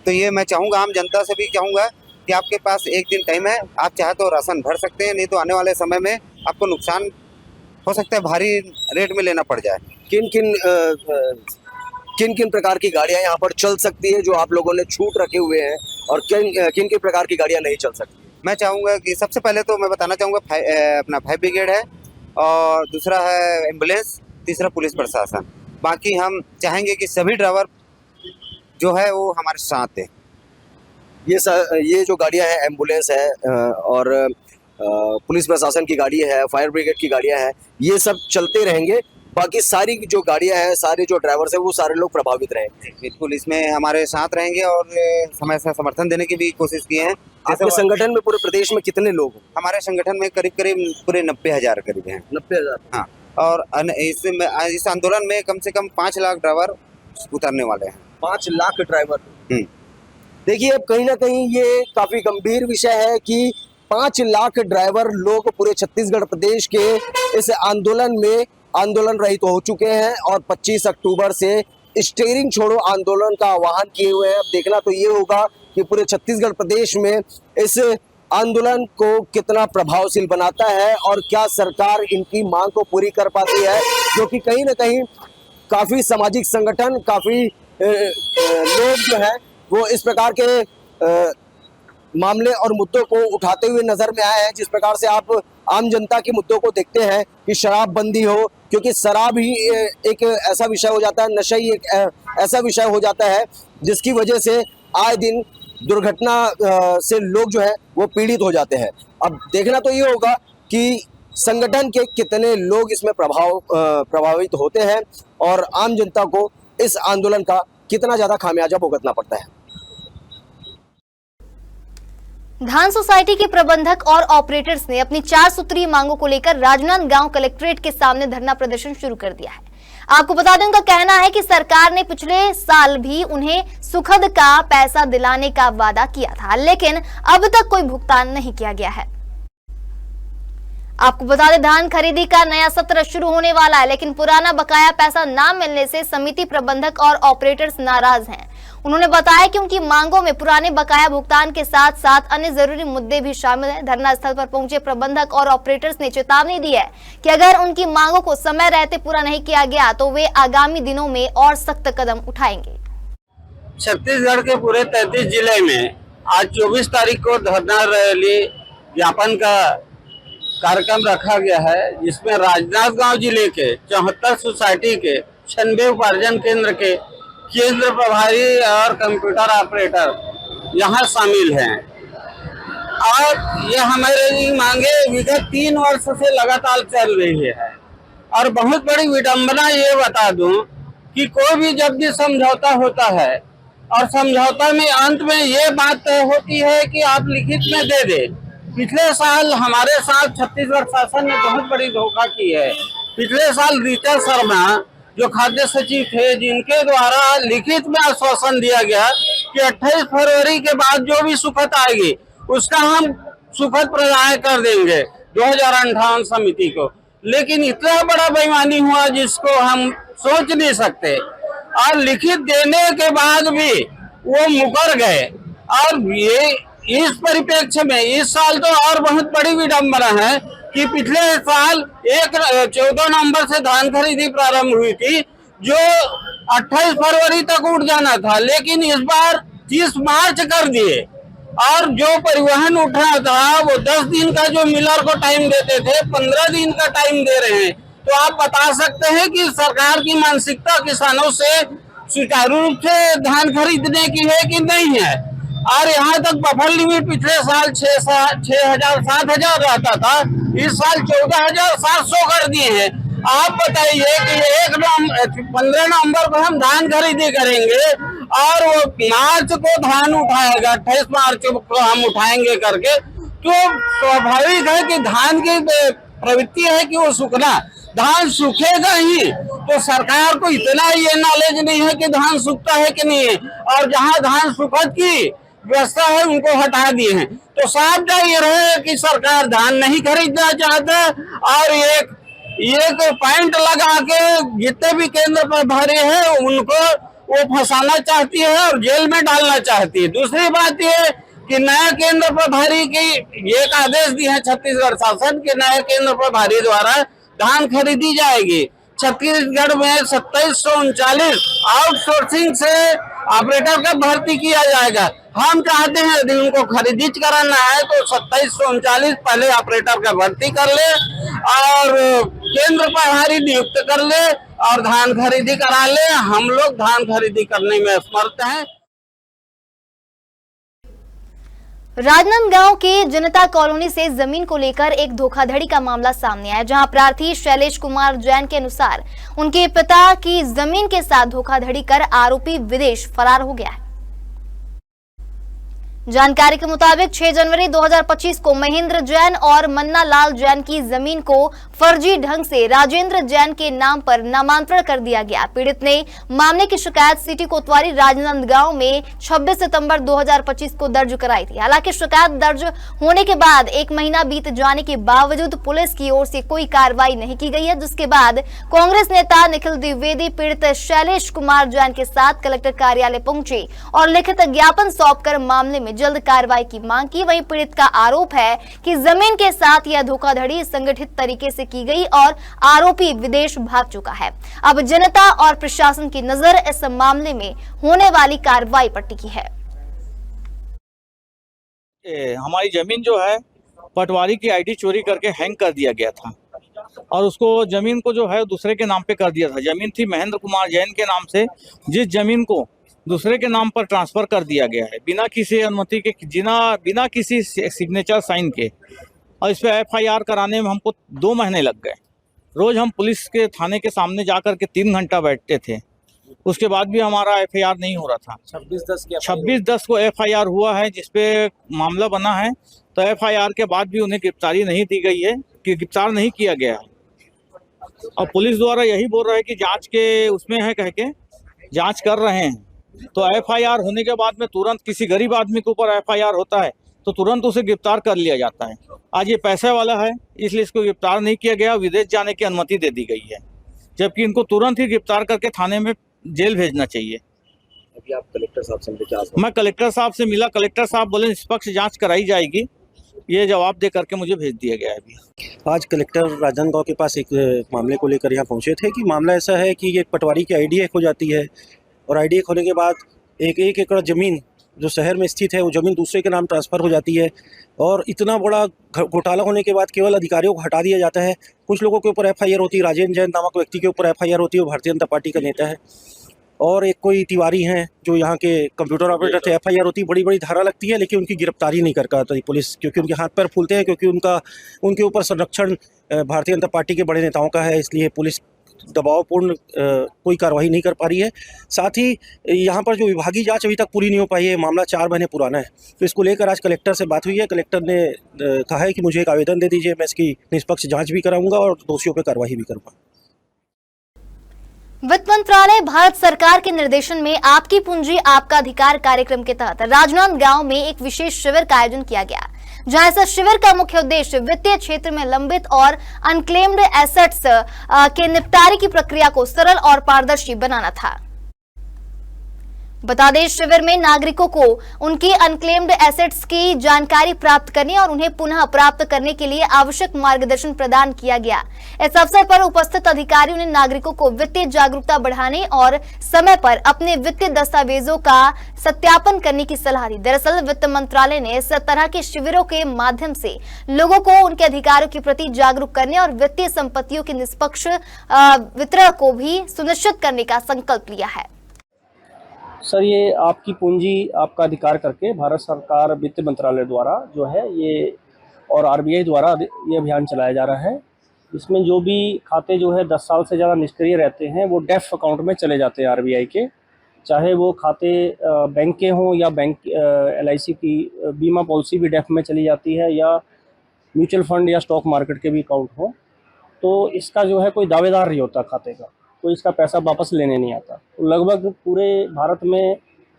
तो ये मैं चाहूँगा, आम जनता से भी कहूँगा कि आपके पास एक दिन टाइम है, आप चाहे तो राशन भर सकते हैं, नहीं तो आने वाले समय में आपको नुकसान हो सकता है, भारी रेट में लेना पड़ जाए। किन किन प्रकार की गाड़ियाँ यहाँ पर चल सकती है जो आप लोगों ने छूट रखे हुए हैं, और किन किन प्रकार की गाड़ियाँ नहीं चल सकती? मैं चाहूँगा कि सबसे पहले तो मैं बताना चाहूँगा अपना फायर ब्रिगेड है, और दूसरा है एम्बुलेंस, तीसरा पुलिस प्रशासन। बाकी हम चाहेंगे कि सभी ड्राइवर जो है वो हमारे साथ है। ये जो गाड़ियाँ हैं, एम्बुलेंस है और पुलिस प्रशासन की गाड़ी है, फायर ब्रिगेड की गाड़ियाँ हैं, ये सब चलते रहेंगे। बाकी सारी जो गाड़ियाँ हैं, सारे जो ड्राइवर्स हैं वो सारे लोग प्रभावित रहेंगे। बिल्कुल, इसमें हमारे साथ रहेंगे और समय से समर्थन देने की भी कोशिश की है। आपके संगठन में पूरे प्रदेश में कितने लोग हैं? हमारे संगठन में करीब पूरे 90,000 करीब हैं। 90,000? हाँ, और इस आंदोलन में कम से कम 5 लाख ड्राइवर उतरने वाले हैं। 5 लाख ड्राइवर। देखिए, अब कहीं ना कहीं ये काफी गंभीर विषय है कि 5 लाख ड्राइवर लोग पूरे छत्तीसगढ़ प्रदेश के इस आंदोलन में आंदोलन रहित हो चुके हैं और 25 अक्टूबर से स्टीयरिंग छोड़ो आंदोलन का आह्वान किए हुए हैं। अब देखना तो ये होगा कि पूरे छत्तीसगढ़ प्रदेश में इस आंदोलन को कितना प्रभावशील बनाता है और क्या सरकार इनकी मांग को पूरी कर पाती है, जो कि कहीं ना कहीं काफ़ी सामाजिक संगठन, काफ़ी लोग जो है वो इस प्रकार के मामले और मुद्दों को उठाते हुए नजर में आए हैं। जिस प्रकार से आप आम जनता के मुद्दों को देखते हैं कि शराबबंदी हो, क्योंकि शराब ही एक ऐसा विषय हो जाता है, नशा ही एक ऐसा विषय हो जाता है जिसकी वजह से आए दिन दुर्घटना से लोग जो है वो पीड़ित हो जाते हैं। अब देखना तो ये होगा कि संगठन के कितने लोग इसमें प्रभावित होते हैं और आम जनता को इस आंदोलन का कितना ज्यादा खामियाजा भुगतना पड़ता है। धान सोसाइटी के प्रबंधक और ऑपरेटर्स ने अपनी 4 सूत्रीय मांगों को लेकर राजनांदगांव कलेक्ट्रेट के सामने धरना प्रदर्शन शुरू कर दिया है। आपको बता दें, उनका कहना है कि सरकार ने पिछले साल भी उन्हें सुखद का पैसा दिलाने का वादा किया था, लेकिन अब तक कोई भुगतान नहीं किया गया है। आपको बता दें, धान खरीदी का नया सत्र शुरू होने वाला है, लेकिन पुराना बकाया पैसा ना मिलने से समिति प्रबंधक और ऑपरेटर्स नाराज हैं। उन्होंने बताया कि उनकी मांगों में पुराने बकाया भुगतान के साथ साथ अन्य जरूरी मुद्दे भी शामिल हैं। धरना स्थल पर पहुंचे प्रबंधक और ऑपरेटर्स ने चेतावनी दी है कि अगर उनकी मांगों को समय रहते पूरा नहीं किया गया तो वे आगामी दिनों में और सख्त कदम उठाएंगे। छत्तीसगढ़ के पूरे 33 जिले में आज 24 तारीख को धरना रैली ज्ञापन का कार्यक्रम रखा गया है, जिसमें राजनांदगांव जिले के 74 सोसाइटी के 96 उपार्जन केंद्र के केंद्र प्रभारी और कंप्यूटर ऑपरेटर यहाँ शामिल हैं। और ये हमारी मांगे विगत 3 वर्ष से लगातार चल रही है। और बहुत बड़ी विडंबना ये बता दूं कि कोई भी जब भी समझौता होता है और समझौता में अंत में ये बात तय होती है कि आप लिखित में दे दे। पिछले साल हमारे साथ छत्तीसगढ़ शासन ने बहुत बड़ी धोखा की है। पिछले साल रीता शर्मा जो खाद्य सचिव थे, जिनके द्वारा लिखित में आश्वासन दिया गया कि 28 फरवरी के बाद जो भी सुखद आएगी उसका हम सुखद प्रदान कर देंगे 2058 समिति को, लेकिन इतना बड़ा बेईमानी हुआ जिसको हम सोच नहीं सकते। और लिखित देने के बाद भी वो मुकर गए। और ये इस परिप्रेक्ष्य में इस साल तो और बहुत बड़ी विडंबना है कि पिछले साल 14 नवंबर से धान खरीदी प्रारंभ हुई थी, जो 28 फरवरी तक उठ जाना था, लेकिन इस बार 30 मार्च कर दिए। और जो परिवहन उठना था वो 10 दिन का जो मिलर को टाइम देते थे 15 दिन का टाइम दे रहे हैं। तो आप बता सकते हैं कि सरकार की मानसिकता किसानों से सुचारू रूप से धान खरीदने की है कि नहीं है। और यहाँ तक बफर लिमिट पिछले साल 7,000 रहता था, इस साल 14,700 कर दिए हैं। आप बताइए कि 15 नवंबर को हम धान खरीदी करेंगे और वो मार्च को धान उठाएगा, 28 मार्च को हम उठाएंगे करके, तो स्वाभाविक है कि धान की प्रवृत्ति है कि वो सूखना, धान सूखेगा ही। तो सरकार को इतना ये नॉलेज नहीं है कि धान सूखता है कि नहीं है, और जहाँ धान सुखद की व्यवस्था है उनको हटा दिए हैं। तो साफ जाहिर है कि सरकार धान नहीं खरीदना चाहता और एक पॉइंट लगा के जितने भी केंद्र प्रभारी है उनको वो फंसाना चाहती है और जेल में डालना चाहती है। दूसरी बात ये कि नया केंद्र प्रभारी की एक आदेश दिया है छत्तीसगढ़ शासन के, नए केंद्र प्रभारी द्वारा धान खरीदी जाएगी। छत्तीसगढ़ में 2739 आउटसोर्सिंग से ऑपरेटर का भर्ती किया जाएगा। हम चाहते हैं यदि उनको खरीदी कराना है तो 2739 पहले ऑपरेटर का भर्ती कर ले और केंद्र प्रभारी नियुक्त कर ले और धान खरीदी करा ले। हम लोग धान खरीदी करने में असमर्थ हैं। राजनांदगांव के जनता कॉलोनी से जमीन को लेकर एक धोखाधड़ी का मामला सामने आया, जहां प्रार्थी शैलेश कुमार जैन के अनुसार उनके पिता की जमीन के साथ धोखाधड़ी कर आरोपी विदेश फरार हो गया है। जानकारी के मुताबिक 6 जनवरी 2025 को महेंद्र जैन और मन्ना लाल जैन की जमीन को फर्जी ढंग से राजेंद्र जैन के नाम पर नामांतरण कर दिया गया। पीड़ित ने मामले की शिकायत सिटी कोतवाली राजनांदगांव में 26 सितंबर 2025 को दर्ज कराई थी। हालांकि शिकायत दर्ज होने के बाद 1 महीना बीत जाने के बावजूद पुलिस की ओर से कोई कार्रवाई नहीं की गई है, जिसके बाद कांग्रेस नेता निखिल द्विवेदी पीड़ित शैलेश कुमार जैन के साथ कलेक्टर कार्यालय पहुंचे और लिखित ज्ञापन सौंपकर मामले में में जल्द कार्रवाई की मांग की। वहीं पीड़ित का आरोप है कि जमीन के साथ यह धोखाधड़ी संगठित तरीके से की गई और आरोपी विदेश भाग चुका है। अब जनता और प्रशासन की नजर इस मामले में होने वाली कार्रवाई पर टिकी है। हमारी जमीन जो है पटवारी की आईडी चोरी करके हैंग कर दिया गया था और उसको जमीन को जो है दूसरे के नाम पे कर दिया था। जमीन थी महेंद्र कुमार जैन के नाम से, जिस जमीन को दूसरे के नाम पर ट्रांसफर कर दिया गया है बिना किसी अनुमति के, बिना किसी सिग्नेचर साइन के। और इस पे एफआईआर कराने में हमको 2 महीने लग गए। रोज हम पुलिस के थाने के सामने जाकर के 3 घंटा बैठते थे, उसके बाद भी हमारा एफआईआर नहीं हो रहा था। 26/10 को एफआईआर हुआ है जिसपे मामला बना है, तो एफआईआर के बाद भी उन्हें गिरफ्तारी नहीं दी गई है, कि गिरफ्तार नहीं किया गया है। और पुलिस द्वारा यही बोल रहा है कि जांच के उसमें है, कह के जांच कर रहे हैं। तो एफआईआर होने के बाद में तुरंत किसी गरीब आदमी के ऊपर एफआईआर होता है तो तुरंत उसे गिरफ्तार कर लिया जाता है। आज ये पैसे वाला है इसलिए इसको गिरफ्तार नहीं किया गया, विदेश जाने की अनुमति दे दी गई है, जबकि इनको तुरंत ही गिरफ्तार करके थाने में जेल भेजना चाहिए। अभी आप कलेक्टर साहब से मिले? मैं कलेक्टर साहब से मिला, कलेक्टर साहब बोले निष्पक्ष जांच कराई जाएगी, ये जवाब दे करके मुझे भेज दिया गया है। अभी आज कलेक्टर राजनांदगांव के पास एक मामले को लेकर यहाँ पहुँचे थे कि मामला ऐसा है कि एक पटवारी की आईडी हैक हो जाती है और आईडी हैक होने के बाद एक एकड़ ज़मीन जो शहर में स्थित है वो ज़मीन दूसरे के नाम ट्रांसफ़र हो जाती है। और इतना बड़ा घोटाला होने के बाद केवल अधिकारियों को हटा दिया जाता है। कुछ लोगों के ऊपर एफआईआर होती है, राजेंद्र जैन नामक व्यक्ति के ऊपर एफआईआर होती है, वो भारतीय जनता पार्टी का नेता है। और एक कोई तिवारी हैं जो यहाँ के कंप्यूटर ऑपरेटर थे, एफआईआर होती है, बड़ी बड़ी धारा लगती है, लेकिन उनकी गिरफ्तारी नहीं कर पाती पुलिस, क्योंकि उनके हाथ पैर फूलते हैं, क्योंकि उनके ऊपर संरक्षण भारतीय जनता पार्टी के बड़े नेताओं का है, इसलिए पुलिस दबावपूर्ण कोई कार्रवाई नहीं कर पा रही है। साथ ही यहाँ पर जो विभागीय जांच अभी तक पूरी नहीं हो पाई है, मामला 4 महीने पुराना है, तो इसको लेकर आज कलेक्टर से बात हुई है। कलेक्टर ने कहा है कि मुझे एक आवेदन दे दीजिए, मैं इसकी निष्पक्ष जांच भी कराऊंगा और दोषियों पर कार्रवाई भी करूँगा। वित्त मंत्रालय भारत सरकार के निर्देशन में आपकी पूंजी आपका अधिकार कार्यक्रम के तहत राजनांदगांव में एक विशेष शिविर का आयोजन किया गया, जहां इस शिविर का मुख्य उद्देश्य वित्तीय क्षेत्र में लंबित और अनक्लेम्ड एसेट्स के निपटारे की प्रक्रिया को सरल और पारदर्शी बनाना था। बता दें, शिविर में नागरिकों को उनकी अनक्लेम्ड एसेट्स की जानकारी प्राप्त करने और उन्हें पुनः प्राप्त करने के लिए आवश्यक मार्गदर्शन प्रदान किया गया। इस अवसर पर उपस्थित अधिकारियों ने नागरिकों को वित्तीय जागरूकता बढ़ाने और समय पर अपने वित्तीय दस्तावेजों का सत्यापन करने की सलाह दी। दरअसल वित्त मंत्रालय ने इस तरह के शिविरों के माध्यम से लोगों को उनके अधिकारों के प्रति जागरूक करने और वित्तीय संपत्तियों के निष्पक्ष वितरण को भी सुनिश्चित करने का संकल्प लिया है। सर, ये आपकी पूंजी आपका अधिकार करके भारत सरकार वित्त मंत्रालय द्वारा जो है ये और आरबीआई द्वारा ये अभियान चलाया जा रहा है। इसमें जो भी खाते जो है 10 साल से ज़्यादा निष्क्रिय रहते हैं वो डेफ अकाउंट में चले जाते हैं आरबीआई के, चाहे वो खाते बैंक के हों या बैंक एलआईसी की बीमा पॉलिसी भी डेफ में चली जाती है, या म्यूचुअल फंड या स्टॉक मार्केट के भी अकाउंट हो। तो इसका जो है कोई दावेदार नहीं होता खाते का, तो इसका पैसा वापस लेने नहीं आता। तो लगभग पूरे भारत में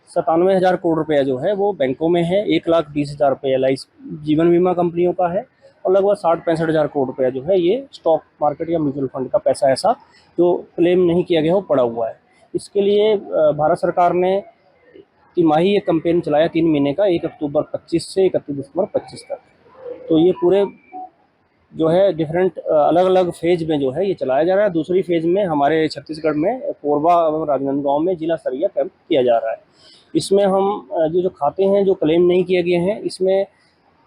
97,000 करोड़ रुपया जो है वो बैंकों में है, 1,20,000 रुपये एलआईसी जीवन बीमा कंपनियों का है, और लगभग 60-65,000 करोड़ रुपया जो है ये स्टॉक मार्केट या म्यूचुअल फंड का पैसा ऐसा जो क्लेम नहीं किया गया हो पड़ा हुआ है। इसके लिए भारत सरकार ने तिमाही ये कैंपेन चलाया 3 महीने का, 1 अक्टूबर 25 से 31 दिसंबर 25 तक। तो ये पूरे जो है डिफरेंट अलग अलग फेज में जो है ये चलाया जा रहा है। दूसरी फेज में हमारे छत्तीसगढ़ में कोरबा एवं राजनांदगांव में जिला स्तरीय कैंप किया जा रहा है। इसमें हम जो खाते हैं जो क्लेम नहीं किए गए हैं, इसमें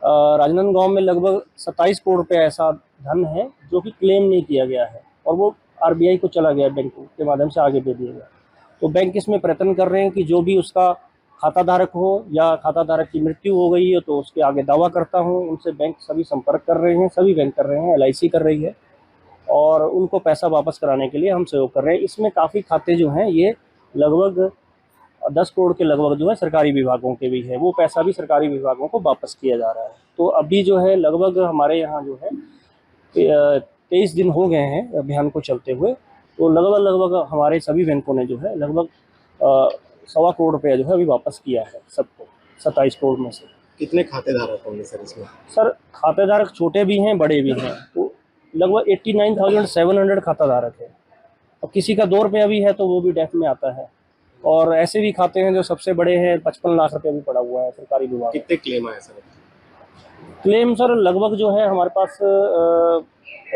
राजनांदगांव में लगभग 27 करोड़ रुपये ऐसा धन है जो कि क्लेम नहीं किया गया है और वो आरबीआई को चला गया, बैंकों के माध्यम से आगे दे दिया गया। तो बैंक इसमें प्रयत्न कर रहे हैं कि जो भी उसका खाता धारक हो या खाता धारक की मृत्यु हो गई है तो उसके आगे दावा करता हूँ, उनसे बैंक सभी संपर्क कर रहे हैं, सभी बैंक कर रहे हैं, एलआईसी कर रही है और उनको पैसा वापस कराने के लिए हम सहयोग कर रहे हैं। इसमें काफ़ी खाते जो हैं ये लगभग 10 करोड़ के लगभग जो है सरकारी विभागों के भी है, वो पैसा भी सरकारी विभागों को वापस किया जा रहा है। तो अभी जो है लगभग हमारे यहाँ जो है 23 दिन हो गए हैं अभियान को चलते हुए, तो लगभग हमारे सभी बैंकों ने जो है लगभग 1.25 करोड़ रुपया जो है अभी वापस किया है सबको, 27 करोड़ में से। कितने खातेधारक होंगे सर इसमें? सर, खातेधारक छोटे भी हैं बड़े भी हैं, तो लगभग 89,700 खाताधारक है। और किसी का 2 रुपया भी है तो वो भी डेफ में आता है। और ऐसे भी खाते हैं जो सबसे बड़े हैं 55 लाख रुपए भी पड़ा हुआ है सरकारी विभाग। कितने क्लेम आए सर? क्लेम सर लगभग जो है हमारे पास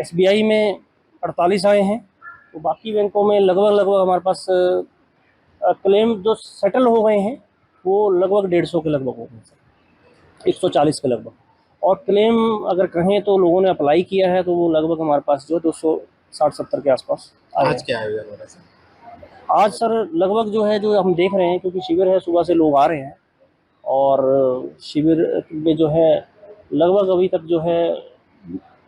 SBI में 48 आए हैं, तो बाकी बैंकों में लगभग हमारे पास क्लेम जो सेटल हो गए हैं वो लगभग 150 के लगभग हो गए सर, 140 के लगभग। और क्लेम अगर कहें तो लोगों ने अप्लाई किया है तो वो लगभग हमारे पास जो 260-70 के आसपास आज क्या है सर? आज सर लगभग जो है जो हम देख रहे हैं, क्योंकि शिविर है सुबह से लोग आ रहे हैं और शिविर में जो है लगभग अभी तक जो है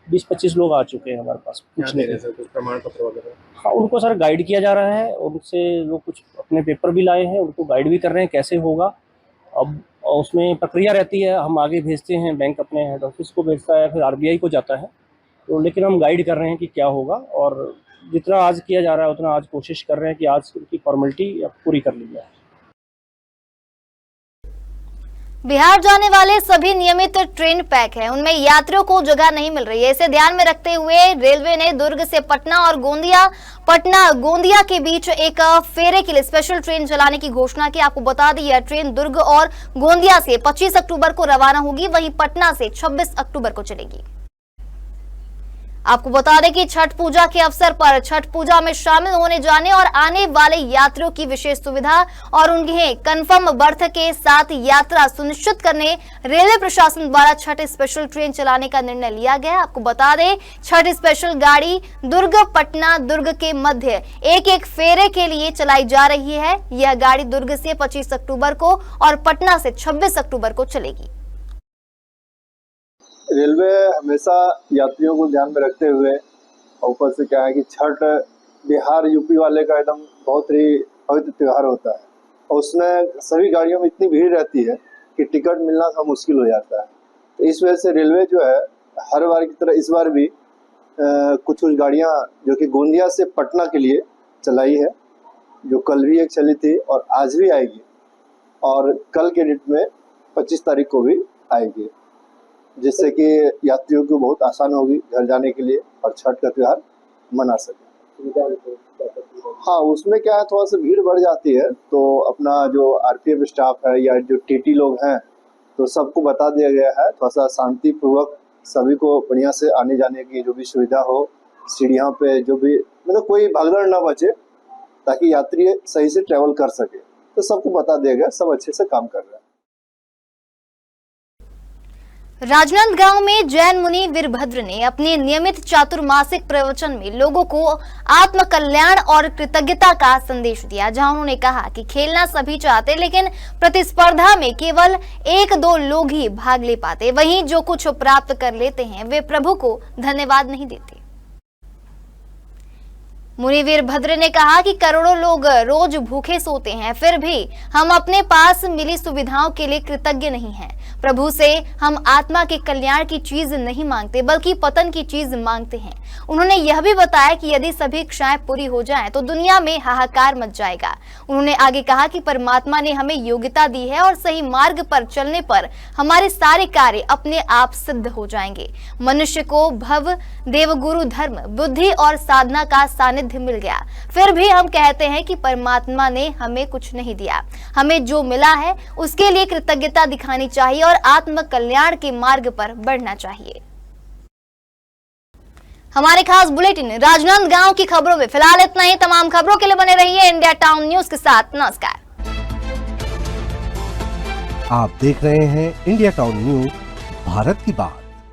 20-25 लोग आ चुके हैं हमारे पास पूछने के। कुछ प्रमाण पत्र वगैरह? हाँ, उनको सर गाइड किया जा रहा है, उनसे लोग कुछ अपने पेपर भी लाए हैं, उनको गाइड भी कर रहे हैं कैसे होगा। अब उसमें प्रक्रिया रहती है, हम आगे भेजते हैं, बैंक अपने हेड ऑफिस को भेजता है, फिर RBI को जाता है, तो लेकिन हम गाइड कर रहे हैं कि क्या होगा। और जितना आज किया जा रहा है उतना आज कोशिश कर रहे हैं कि आज उनकी फॉर्मेलिटी पूरी कर ली जाए। बिहार जाने वाले सभी नियमित ट्रेन पैक हैं, उनमें यात्रियों को जगह नहीं मिल रही है। इसे ध्यान में रखते हुए रेलवे ने दुर्ग से पटना और गोंदिया के बीच एक फेरे के लिए स्पेशल ट्रेन चलाने की घोषणा की। आपको बता दें यह ट्रेन दुर्ग और गोंदिया से 25 अक्टूबर को रवाना होगी, वहीं पटना से 26 अक्टूबर को चलेगी। आपको बता दें कि छठ पूजा के अवसर पर छठ पूजा में शामिल होने जाने और आने वाले यात्रियों की विशेष सुविधा और उन्हें कंफर्म बर्थ के साथ यात्रा सुनिश्चित करने रेलवे प्रशासन द्वारा छठ स्पेशल ट्रेन चलाने का निर्णय लिया गया। आपको बता दें छठ स्पेशल गाड़ी दुर्ग पटना दुर्ग के मध्य एक फेरे के लिए चलाई जा रही है। यह गाड़ी दुर्ग से 25 अक्टूबर को और पटना से 26 अक्टूबर को चलेगी। रेलवे हमेशा यात्रियों को ध्यान में रखते हुए, ऊपर से क्या है कि छठ बिहार यूपी वाले का एकदम बहुत ही पवित्र त्योहार होता है और उसमें सभी गाड़ियों में इतनी भीड़ रहती है कि टिकट मिलना का मुश्किल हो जाता है। तो इस वजह से रेलवे जो है हर बार की तरह इस बार भी कुछ गाड़ियां जो कि गोंदिया से पटना के लिए चलाई है, जो कल भी एक चली थी और आज भी आएगी और कल के डेट में 25 तारीख को भी आएगी, जिससे कि यात्रियों को बहुत आसान होगी घर जाने के लिए और छठ का त्योहार मना सके। हाँ, उसमें क्या है थोड़ा सा भीड़ बढ़ जाती है, तो अपना जो RPF स्टाफ है या जो TT लोग हैं तो सबको बता दिया गया है थोड़ा सा शांतिपूर्वक सभी को बढ़िया से आने जाने की जो भी सुविधा हो, सीढ़ियों पे जो भी मतलब कोई भगदड़ ना बचे ताकि यात्री सही से ट्रेवल कर सके, तो सबको बता दिया गया, सब अच्छे से काम कर रहे हैं। राजनांदगांव में जैन मुनि वीरभद्र ने अपने नियमित चातुर्मासिक प्रवचन में लोगों को आत्म कल्याण और कृतज्ञता का संदेश दिया, जहां उन्होंने कहा कि खेलना सभी चाहते लेकिन प्रतिस्पर्धा में केवल 1-2 लोग ही भाग ले पाते, वहीं जो कुछ प्राप्त कर लेते हैं वे प्रभु को धन्यवाद नहीं देते। मुनि वीरभद्र ने कहा कि करोड़ों लोग रोज भूखे सोते हैं, फिर भी हम अपने पास मिली सुविधाओं के लिए कृतज्ञ नहीं हैं। प्रभु से हम आत्मा के कल्याण की चीज नहीं मांगते बल्कि पतन की चीज मांगते हैं। उन्होंने यह भी बताया कि यदि सभी इच्छाएं पूरी हो जाएं तो दुनिया में हाहाकार मच जाएगा। उन्होंने आगे कहा कि परमात्मा ने हमें योग्यता दी है और सही मार्ग पर चलने पर हमारे सारे कार्य अपने आप सिद्ध हो जाएंगे। मनुष्य को भव देवगुरु धर्म बुद्धि और साधना का सानिध्य मिल गया, फिर भी हम कहते हैं कि परमात्मा ने हमें कुछ नहीं दिया। हमें जो मिला है उसके लिए कृतज्ञता दिखानी चाहिए और आत्म कल्याण के मार्ग पर बढ़ना चाहिए। हमारे खास बुलेटिन राजनांदगांव की खबरों में फिलहाल इतना ही। तमाम खबरों के लिए बने रहिए इंडिया टाउन न्यूज के साथ। नमस्कार। आप देख रहे हैं इंडिया टाउन न्यूज, भारत की बात।